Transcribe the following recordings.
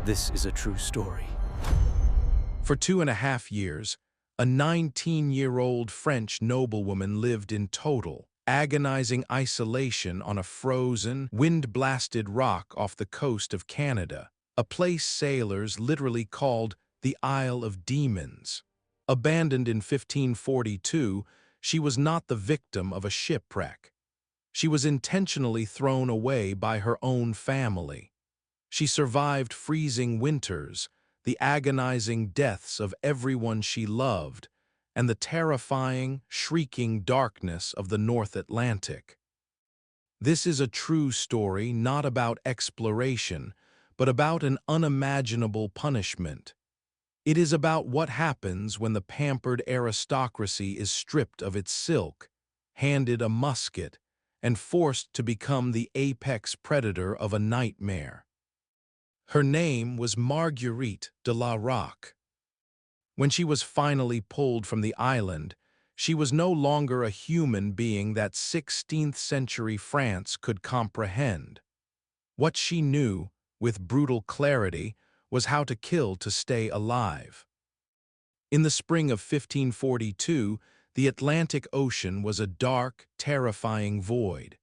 This is a true story. For 2.5 years, a 19-year-old French noblewoman lived in total, agonizing isolation on a frozen, wind-blasted rock off the coast of Canada, a place sailors literally called the Isle of Demons. Abandoned in 1542, she was not the victim of a shipwreck. She was intentionally thrown away by her own family. She survived freezing winters, the agonizing deaths of everyone she loved, and the terrifying, shrieking darkness of the North Atlantic. This is a true story not about exploration, but about an unimaginable punishment. It is about what happens when the pampered aristocracy is stripped of its silk, handed a musket, and forced to become the apex predator of a nightmare. Her name was Marguerite de La Rocque. When she was finally pulled from the island, she was no longer a human being that 16th-century France could comprehend. What she knew, with brutal clarity, was how to kill to stay alive. In the spring of 1542, the Atlantic Ocean was a dark, terrifying void.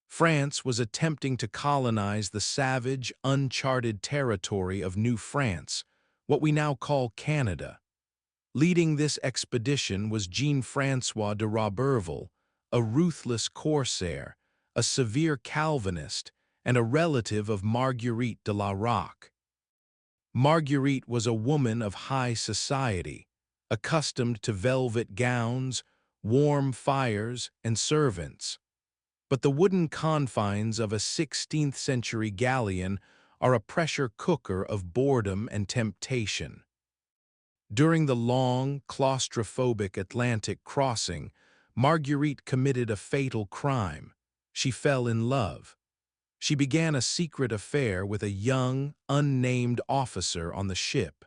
France was attempting to colonize the savage, uncharted territory of New France, what we now call Canada. Leading this expedition was Jean-François de Roberval, a ruthless corsair, a severe Calvinist, and a relative of Marguerite de La Rocque. Marguerite was a woman of high society, accustomed to velvet gowns, warm fires, and servants. But the wooden confines of a 16th-century galleon are a pressure cooker of boredom and temptation. During the long, claustrophobic Atlantic crossing, Marguerite committed a fatal crime. She fell in love. She began a secret affair with a young, unnamed officer on the ship.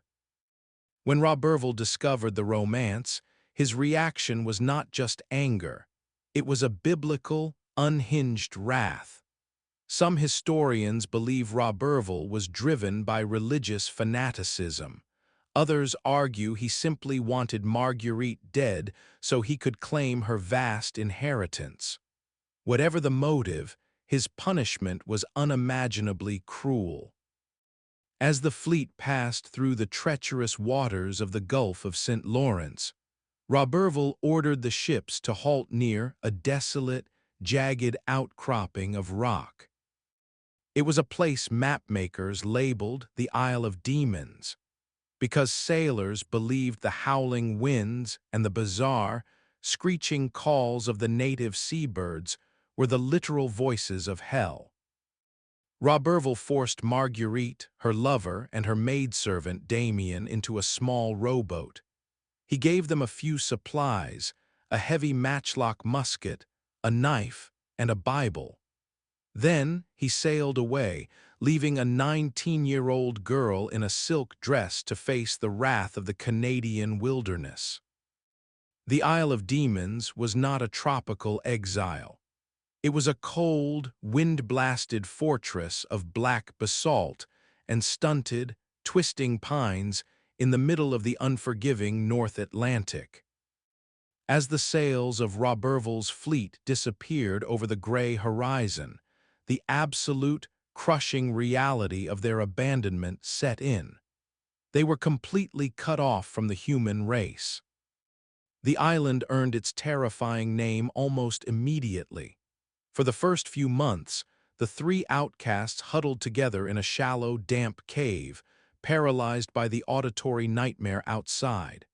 When Roberval discovered the romance, his reaction was not just anger. It was a biblical, unhinged wrath. Some historians believe Roberval was driven by religious fanaticism. Others argue he simply wanted Marguerite dead so he could claim her vast inheritance. Whatever the motive, his punishment was unimaginably cruel. As the fleet passed through the treacherous waters of the Gulf of St. Lawrence, Roberval ordered the ships to halt near a desolate, jagged outcropping of rock. It was a place mapmakers labeled the Isle of Demons, because sailors believed the howling winds and the bizarre, screeching calls of the native seabirds were the literal voices of hell. Roberval forced Marguerite, her lover, and her maidservant Damien into a small rowboat. He gave them a few supplies, a heavy matchlock musket, a knife, and a Bible. Then he sailed away, leaving a 19-year-old girl in a silk dress to face the wrath of the Canadian wilderness. The Isle of Demons was not a tropical exile. It was a cold, wind-blasted fortress of black basalt and stunted, twisting pines in the middle of the unforgiving North Atlantic. As the sails of Roberval's fleet disappeared over the gray horizon, the absolute, crushing reality of their abandonment set in. They were completely cut off from the human race. The island earned its terrifying name almost immediately. For the first few months, the three outcasts huddled together in a shallow, damp cave, paralyzed by the auditory nightmare outside.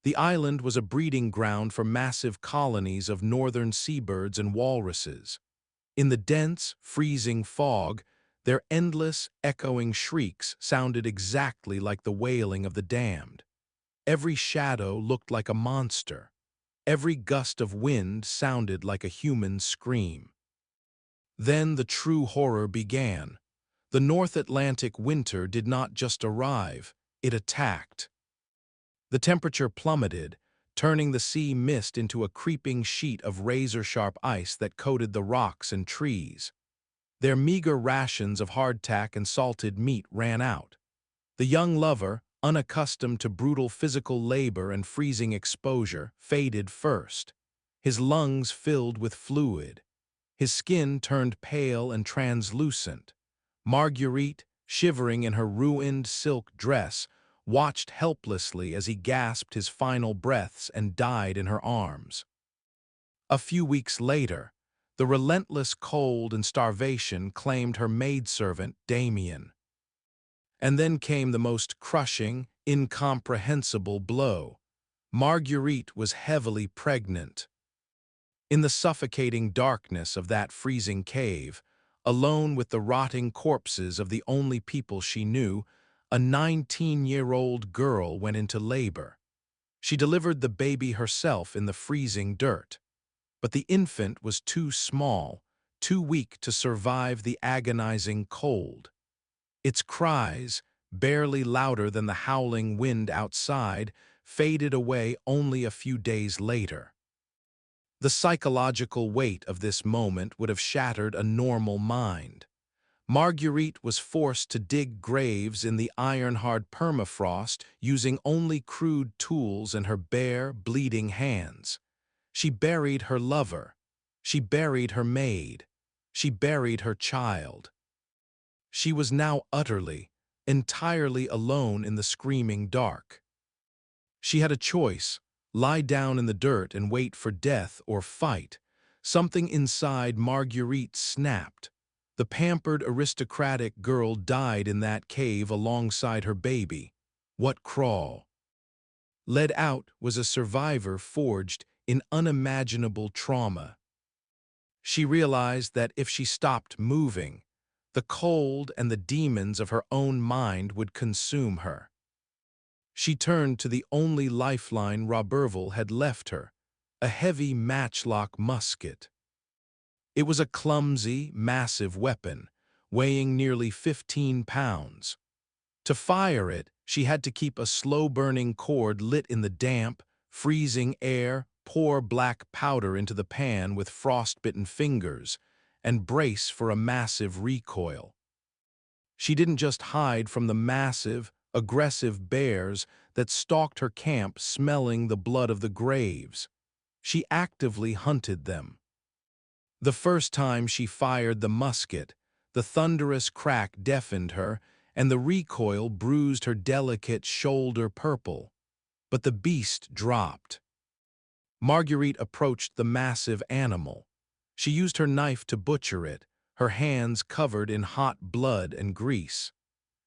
The island was a breeding ground for massive colonies of northern seabirds and walruses. In the dense, freezing fog, their endless, echoing shrieks sounded exactly like the wailing of the damned. Every shadow looked like a monster. Every gust of wind sounded like a human scream. Then the true horror began. The North Atlantic winter did not just arrive, it attacked. The temperature plummeted, turning the sea mist into a creeping sheet of razor-sharp ice that coated the rocks and trees. Their meager rations of hardtack and salted meat ran out. The young lover, unaccustomed to brutal physical labor and freezing exposure, faded first. His lungs filled with fluid. His skin turned pale and translucent. Marguerite, shivering in her ruined silk dress, watched helplessly as he gasped his final breaths and died in her arms. A few weeks later, the relentless cold and starvation claimed her maidservant, Damien. And then came the most crushing, incomprehensible blow. Marguerite was heavily pregnant. In the suffocating darkness of that freezing cave, alone with the rotting corpses of the only people she knew, a 19-year-old girl went into labor. She delivered the baby herself in the freezing dirt. But the infant was too small, too weak to survive the agonizing cold. Its cries, barely louder than the howling wind outside, faded away only a few days later. The psychological weight of this moment would have shattered a normal mind. Marguerite was forced to dig graves in the iron-hard permafrost using only crude tools and her bare, bleeding hands. She buried her lover. She buried her maid. She buried her child. She was now utterly, entirely alone in the screaming dark. She had a choice: lie down in the dirt and wait for death or fight. Something inside Marguerite snapped. The pampered aristocratic girl died in that cave alongside her baby. What crawl? Led out was a survivor forged in unimaginable trauma. She realized that if she stopped moving, the cold and the demons of her own mind would consume her. She turned to the only lifeline Roberval had left her, a heavy matchlock musket. It was a clumsy, massive weapon, weighing nearly 15 pounds. To fire it, she had to keep a slow-burning cord lit in the damp, freezing air, pour black powder into the pan with frostbitten fingers, and brace for a massive recoil. She didn't just hide from the massive, aggressive bears that stalked her camp smelling the blood of the graves. She actively hunted them. The first time she fired the musket, the thunderous crack deafened her, and the recoil bruised her delicate shoulder purple. But the beast dropped. Marguerite approached the massive animal. She used her knife to butcher it, her hands covered in hot blood and grease.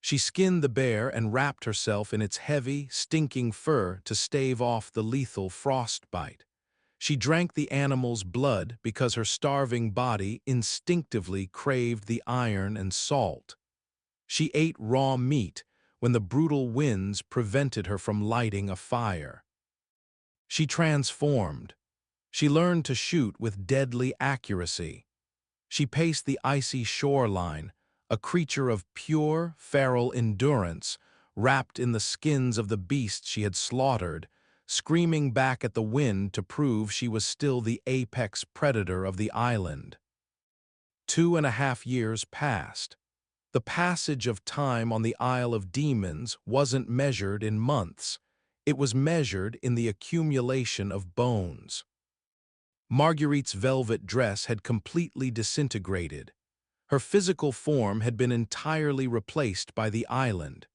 She skinned the bear and wrapped herself in its heavy, stinking fur to stave off the lethal frostbite. She drank the animal's blood because her starving body instinctively craved the iron and salt. She ate raw meat when the brutal winds prevented her from lighting a fire. She transformed. She learned to shoot with deadly accuracy. She paced the icy shoreline, a creature of pure, feral endurance, wrapped in the skins of the beasts she had slaughtered, screaming back at the wind to prove she was still the apex predator of the island. 2.5 years passed. The passage of time on the Isle of Demons wasn't measured in months. It was measured in the accumulation of bones. Marguerite's velvet dress had completely disintegrated. Her physical form had been entirely replaced by the island.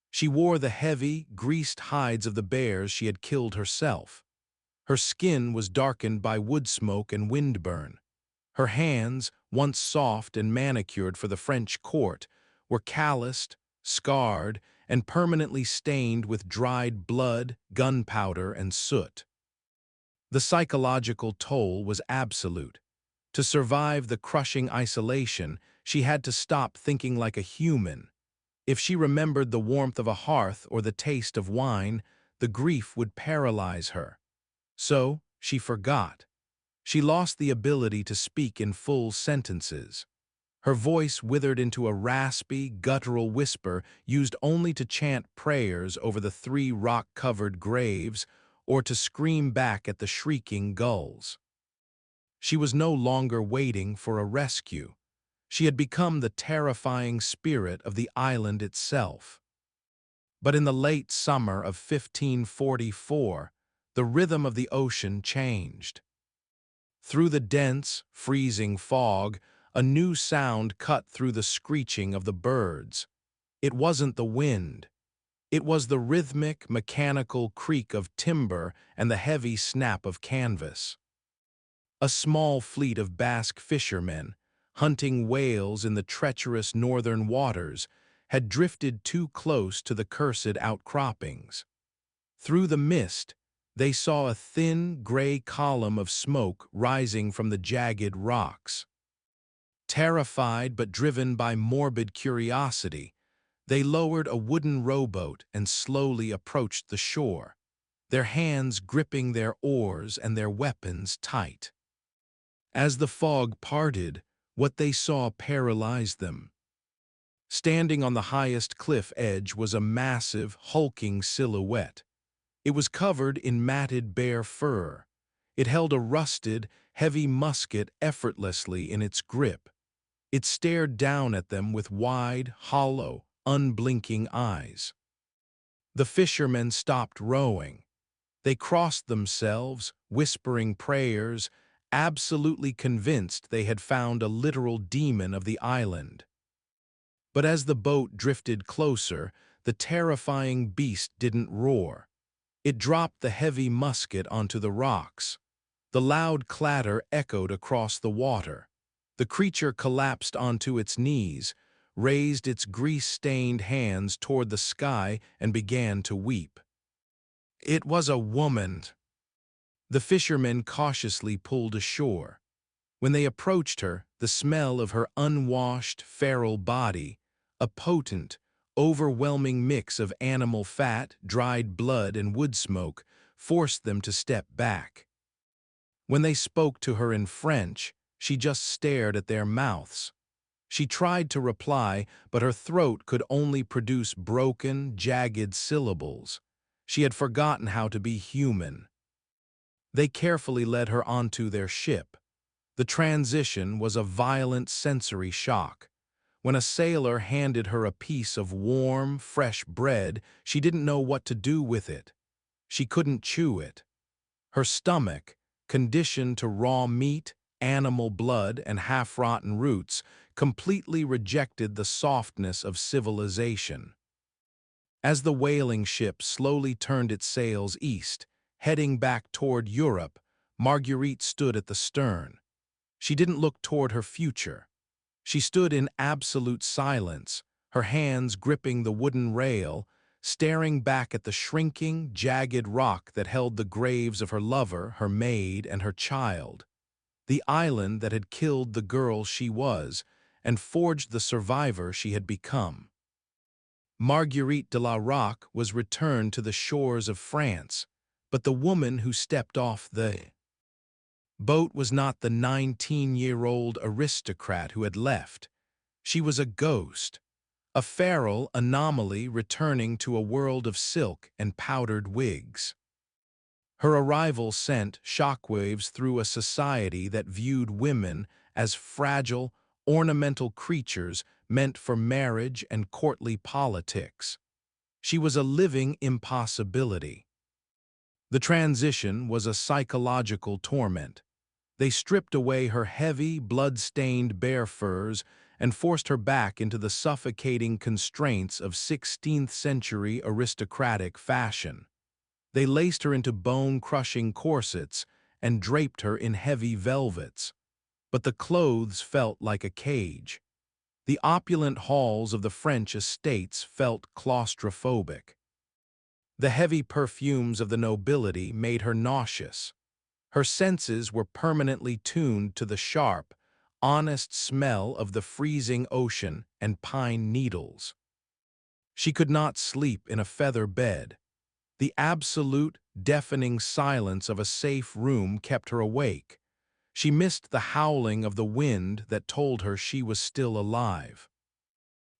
She wore the heavy, greased hides of the bears she had killed herself. Her skin was darkened by wood smoke and windburn. Her hands, once soft and manicured for the French court, were calloused, scarred, and permanently stained with dried blood, gunpowder, and soot. The psychological toll was absolute. To survive the crushing isolation, she had to stop thinking like a human. If she remembered the warmth of a hearth or the taste of wine, the grief would paralyze her. So, she forgot. She lost the ability to speak in full sentences. Her voice withered into a raspy, guttural whisper used only to chant prayers over the 3 rock-covered graves or to scream back at the shrieking gulls. She was no longer waiting for a rescue. She had become the terrifying spirit of the island itself. But in the late summer of 1544, the rhythm of the ocean changed. Through the dense, freezing fog, a new sound cut through the screeching of the birds. It wasn't the wind. It was the rhythmic, mechanical creak of timber and the heavy snap of canvas. A small fleet of Basque fishermen, hunting whales in the treacherous northern waters, had drifted too close to the cursed outcroppings. Through the mist, they saw a thin, gray column of smoke rising from the jagged rocks. Terrified but driven by morbid curiosity, they lowered a wooden rowboat and slowly approached the shore, their hands gripping their oars and their weapons tight. As the fog parted, what they saw paralyzed them. Standing on the highest cliff edge was a massive, hulking silhouette. It was covered in matted bare fur. It held a rusted, heavy musket effortlessly in its grip. It stared down at them with wide, hollow, unblinking eyes. The fishermen stopped rowing. They crossed themselves, whispering prayers, absolutely convinced they had found a literal demon of the island. But as the boat drifted closer, the terrifying beast didn't roar. It dropped the heavy musket onto the rocks. The loud clatter echoed across the water. The creature collapsed onto its knees, raised its grease-stained hands toward the sky, and began to weep. It was a woman. The fishermen cautiously pulled ashore. When they approached her, the smell of her unwashed, feral body, a potent, overwhelming mix of animal fat, dried blood, and wood smoke, forced them to step back. When they spoke to her in French, she just stared at their mouths. She tried to reply, but her throat could only produce broken, jagged syllables. She had forgotten how to be human. They carefully led her onto their ship. The transition was a violent sensory shock. When a sailor handed her a piece of warm, fresh bread, she didn't know what to do with it. She couldn't chew it. Her stomach, conditioned to raw meat, animal blood, and half-rotten roots, completely rejected the softness of civilization. As the whaling ship slowly turned its sails east, heading back toward Europe, Marguerite stood at the stern. She didn't look toward her future. She stood in absolute silence, her hands gripping the wooden rail, staring back at the shrinking, jagged rock that held the graves of her lover, her maid, and her child. The island that had killed the girl she was and forged the survivor she had become. Marguerite de La Rocque was returned to the shores of France, but the woman who stepped off the boat was not the 19-year-old aristocrat who had left. She was a ghost, a feral anomaly returning to a world of silk and powdered wigs. Her arrival sent shockwaves through a society that viewed women as fragile, ornamental creatures meant for marriage and courtly politics. She was a living impossibility. The transition was a psychological torment. They stripped away her heavy, blood-stained bare furs and forced her back into the suffocating constraints of 16th-century aristocratic fashion. They laced her into bone-crushing corsets and draped her in heavy velvets. But the clothes felt like a cage. The opulent halls of the French estates felt claustrophobic. The heavy perfumes of the nobility made her nauseous. Her senses were permanently tuned to the sharp, honest smell of the freezing ocean and pine needles. She could not sleep in a feather bed. The absolute, deafening silence of a safe room kept her awake. She missed the howling of the wind that told her she was still alive.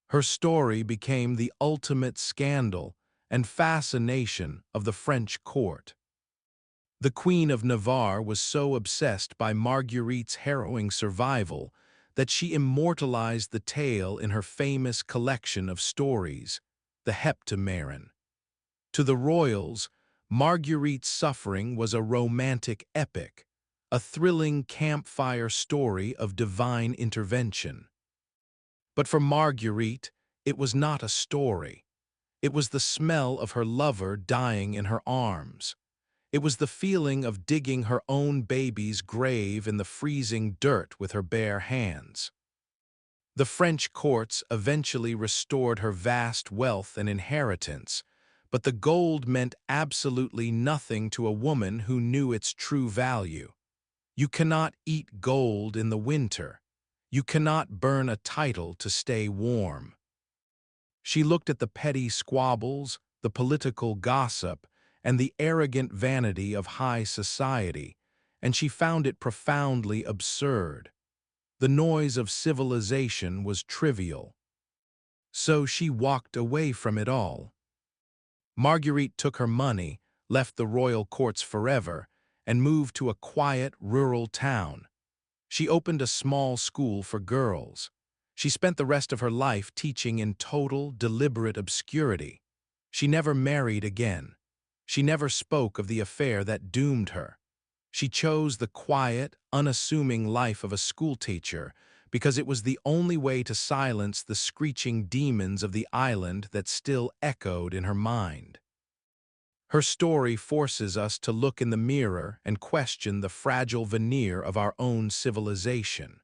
Her story became the ultimate scandal and fascination of the French court. The Queen of Navarre was so obsessed by Marguerite's harrowing survival that she immortalized the tale in her famous collection of stories, the Heptameron. To the royals, Marguerite's suffering was a romantic epic, a thrilling campfire story of divine intervention. But for Marguerite, it was not a story. It was the smell of her lover dying in her arms. It was the feeling of digging her own baby's grave in the freezing dirt with her bare hands. The French courts eventually restored her vast wealth and inheritance, but the gold meant absolutely nothing to a woman who knew its true value. You cannot eat gold in the winter. You cannot burn a title to stay warm. She looked at the petty squabbles, the political gossip, and the arrogant vanity of high society, and she found it profoundly absurd. The noise of civilization was trivial. So she walked away from it all. Marguerite took her money, left the royal courts forever, and moved to a quiet, rural town. She opened a small school for girls. She spent the rest of her life teaching in total, deliberate obscurity. She never married again. She never spoke of the affair that doomed her. She chose the quiet, unassuming life of a schoolteacher because it was the only way to silence the screeching demons of the island that still echoed in her mind. Her story forces us to look in the mirror and question the fragile veneer of our own civilization.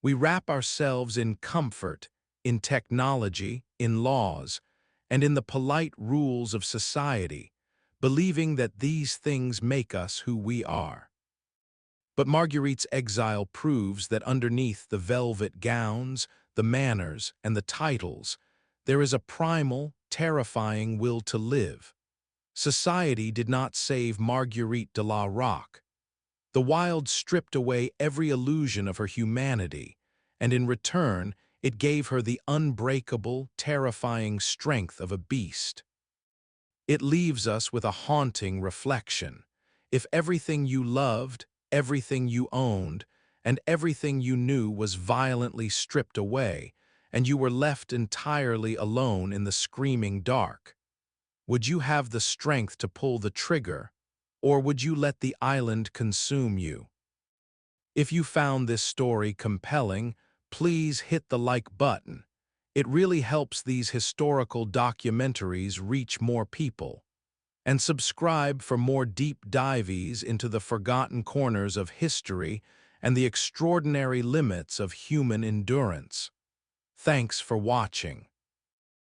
We wrap ourselves in comfort, in technology, in laws, and in the polite rules of society, believing that these things make us who we are. But Marguerite's exile proves that underneath the velvet gowns, the manners, and the titles, there is a primal, terrifying will to live. Society did not save Marguerite de La Rocque. The wild stripped away every illusion of her humanity, and in return, it gave her the unbreakable, terrifying strength of a beast. It leaves us with a haunting reflection. If everything you loved, everything you owned, and everything you knew was violently stripped away, and you were left entirely alone in the screaming dark, would you have the strength to pull the trigger, or would you let the island consume you? If you found this story compelling, please hit the like button. It really helps these historical documentaries reach more people. And subscribe for more deep dives into the forgotten corners of history and the extraordinary limits of human endurance. Thanks for watching.